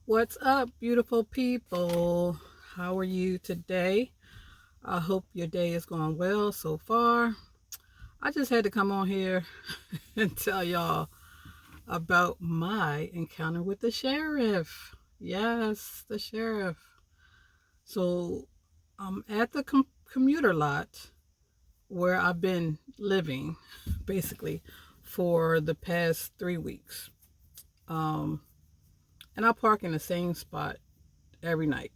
What's up, beautiful people? How are you today? I hope your day is going well so far. I just had to come on here and tell y'all about my encounter with the sheriff. Yes, the sheriff. So I'm at the commuter lot where I've been living basically for the past 3 weeks. Um, and I park in the same spot every night.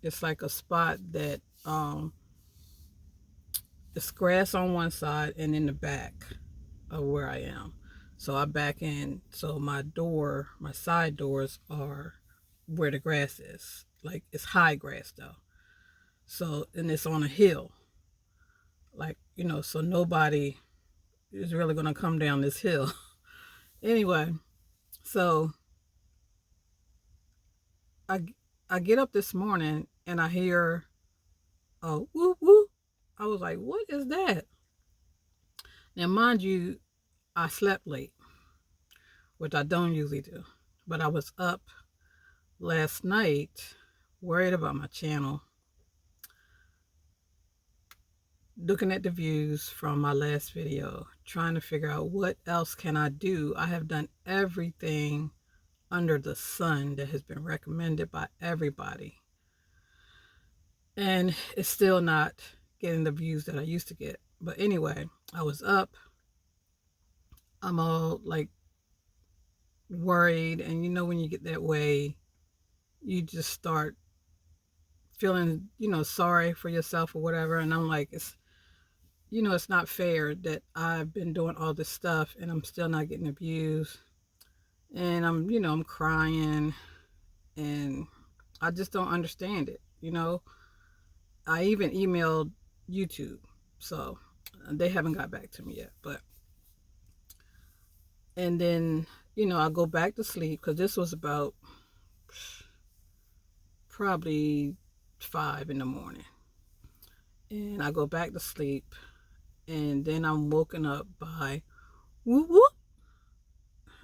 It's like a spot that it's grass on one side and in the back of where I am. So I back in. So my side doors are where the grass is. Like it's high grass though. So and it's on a hill. Like so nobody is really gonna come down this hill. Anyway, so I I get up this morning and I hear a whoop whoop. I was like, what is that? Now, mind you, I slept late, which I don't usually do. But I was up last night, worried about my channel, looking at the views from my last video, trying to figure out what else can I do. I have done everything under the sun that has been recommended by everybody. And it's still not getting the views that I used to get. But anyway, I was up. I'm all like worried. And when you get that way, you just start feeling, sorry for yourself or whatever. And I'm like, it's not fair that I've been doing all this stuff and I'm still not getting the views. And I'm crying and I just don't understand it. I even emailed YouTube. So they haven't got back to me yet. And then, I go back to sleep because this was about probably 5 in the morning. And I go back to sleep and then I'm woken up by whoop whoop.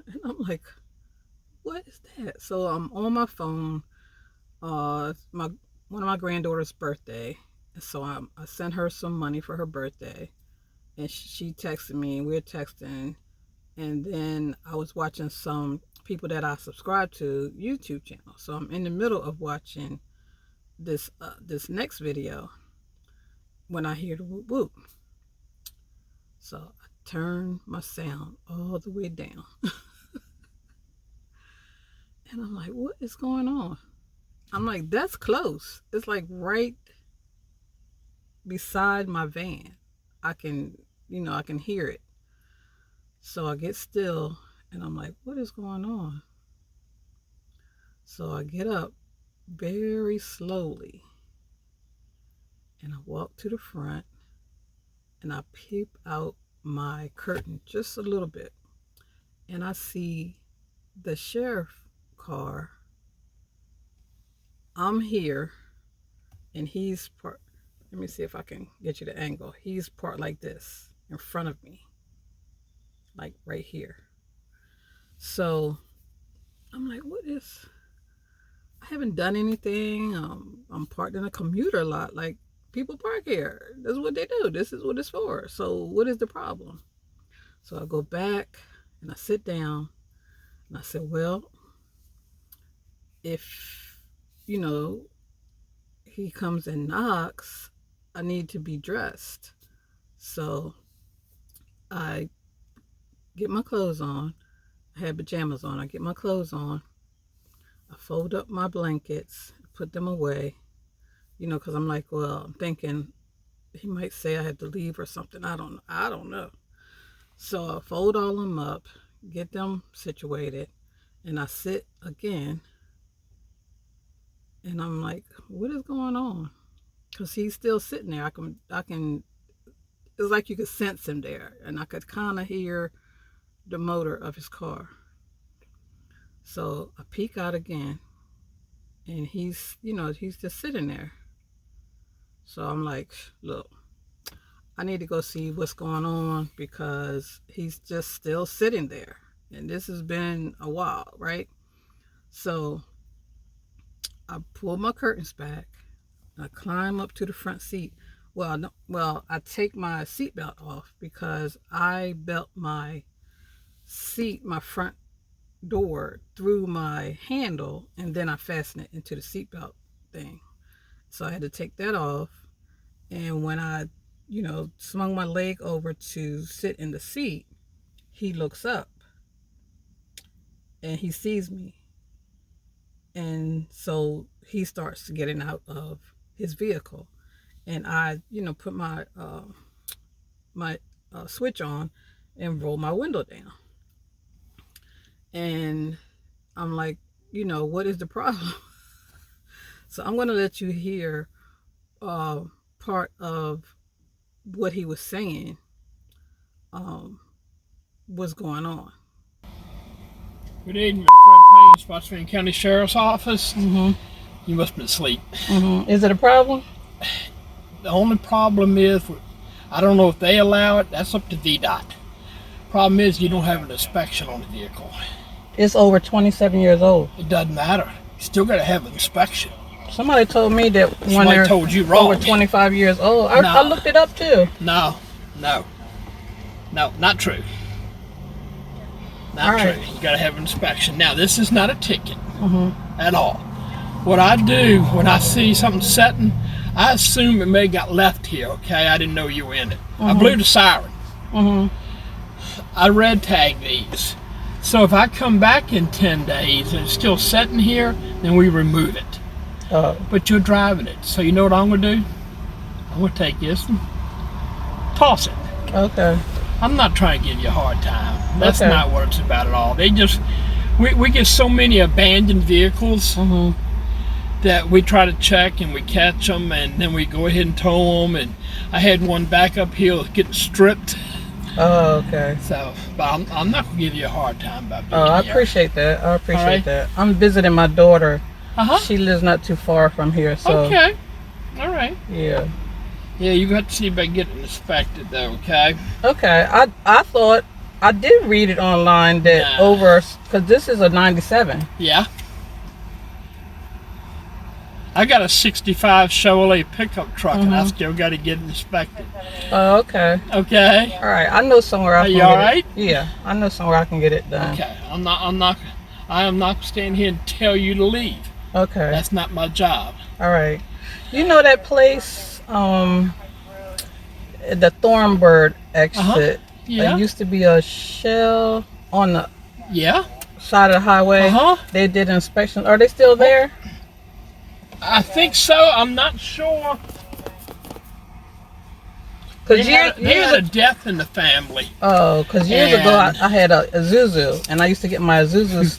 And I'm like, what is that? So I'm on my phone. My one of my granddaughter's birthday. So I sent her some money for her birthday. And she texted me and we we're texting. And then I was watching some people that I subscribe to YouTube channel. So I'm in the middle of watching this next video when I hear the whoop whoop. So I turn my sound all the way down. And I'm like, what is going on? I'm like, that's close. It's like right beside my van. I can hear it. So I get still and I'm like, what is going on? So I get up very slowly and I walk to the front and I peep out my curtain just a little bit. And I see the sheriff car. I'm here and he's parked. Let me see if I can get you the angle. He's parked like this in front of me, like right here. So I'm like, I haven't done anything. I'm parked in a commuter lot. Like, people park here. That's what they do. This is what it's for. So what is the problem? So I go back and I sit down and I said, well, if, he comes and knocks, I need to be dressed. So I get my clothes on. I had pajamas on. I get my clothes on. I fold up my blankets, put them away, because I'm like, well, I'm thinking he might say I had to leave or something. I don't know. So I fold all them up, get them situated, and I sit again. And I'm like, what is going on? Because he's still sitting there. It's like you could sense him there. And I could kind of hear the motor of his car. So I peek out again. And he's just sitting there. So I'm like, look, I need to go see what's going on because he's just still sitting there. And this has been a while, right? So I pull my curtains back. I climb up to the front seat. Well, no, well, I take my seatbelt off because I belt my seat, my front door through my handle, and then I fasten it into the seatbelt thing. So I had to take that off. And when I, swung my leg over to sit in the seat, he looks up and he sees me. And so he starts getting out of his vehicle. And I, put my switch on and roll my window down. And I'm like, what is the problem? So I'm going to let you hear part of what he was saying, what's going on. Good evening, Fred Payne, Spotsylvania County Sheriff's Office. You must have been asleep. Is it a problem? The only problem is, I don't know if they allow it. That's up to VDOT. Problem is, you don't have an inspection on the vehicle. It's over 27 years old. It doesn't matter. You still got to have an inspection. Somebody told me that when they're told you wrong. Over 25 years old. I looked it up too. No, not true. Not true. You got to have an inspection. Now, this is not a ticket at all. What I do when I see something setting, I assume it may have got left here, okay? I didn't know you were in it. I blew the siren. I red tag these. So if I come back in 10 days and it's still sitting here, then we remove it. But you're driving it. So you know what I'm going to do? I'm going to take this and toss it. Okay. I'm not trying to give you a hard time. That's not what it's about at all. They just, we get so many abandoned vehicles that we try to check and we catch them and then we go ahead and tow them. And I had one back up here getting stripped. Oh, okay. So, but I'm not going to give you a hard time about being I here. appreciate that. I appreciate that. I'm visiting my daughter. She lives not too far from here. So. Okay. All right. Yeah. Yeah, you got to see if I get it inspected though, okay? Okay. I thought, I did read it online that because this is a 97. Yeah. I got a 65 Chevrolet pickup truck and I still got to get it inspected. Oh, okay. Okay. All right. I know somewhere I can get it. Are you all right? Yeah. I know somewhere I can get it done. Okay. I am not standing here and tell you to leave. Okay. That's not my job. All right. You know that place, the Thornbird exit? Yeah. There used to be a Shell on the side of the highway. They did an inspection. Are they still there? I think so. I'm not sure. Cause there's a death in the family. Oh, because years ago I had a Isuzu, and I used to get my Isuzus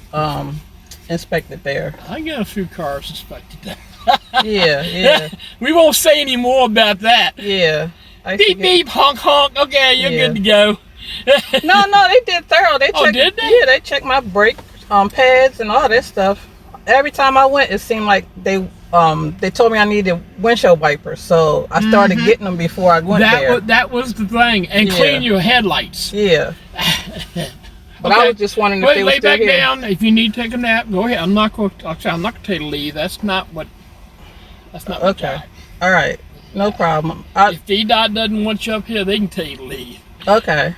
inspected there. I get a few cars inspected there. Yeah. We won't say any more about that. Yeah. Beep, beep, honk, honk. Okay, you're good to go. No, they did thorough. They checked, did they? Yeah, they checked my brake pads and all that stuff. Every time I went, it seemed like they told me I needed windshield wipers, so I started getting them before I went there. That was the thing, and clean your headlights. Yeah. But I was just wondering if they were still lay back here. down. If you need to take a nap, go ahead. I'm not going to take a leave. That's not my job. All right. No problem. If VDOT doesn't want you up here, they can tell you to leave. Okay.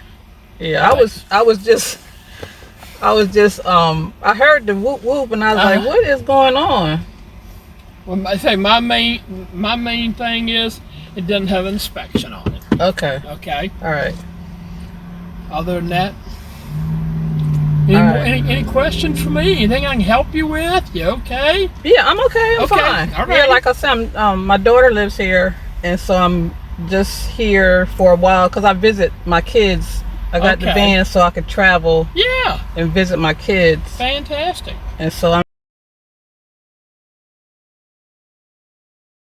Yeah, I was just I heard the whoop whoop and I was like, what is going on? Well, I say my main thing is it doesn't have an inspection on it. Okay. Okay. All right. Other than that, any questions for me? Anything I can help you with? You okay? Yeah, I'm okay. I'm fine. All right. Yeah, like I said, my daughter lives here, and so I'm just here for a while because I visit my kids. I got the van so I could travel. Yeah. And visit my kids. Fantastic. And so I'm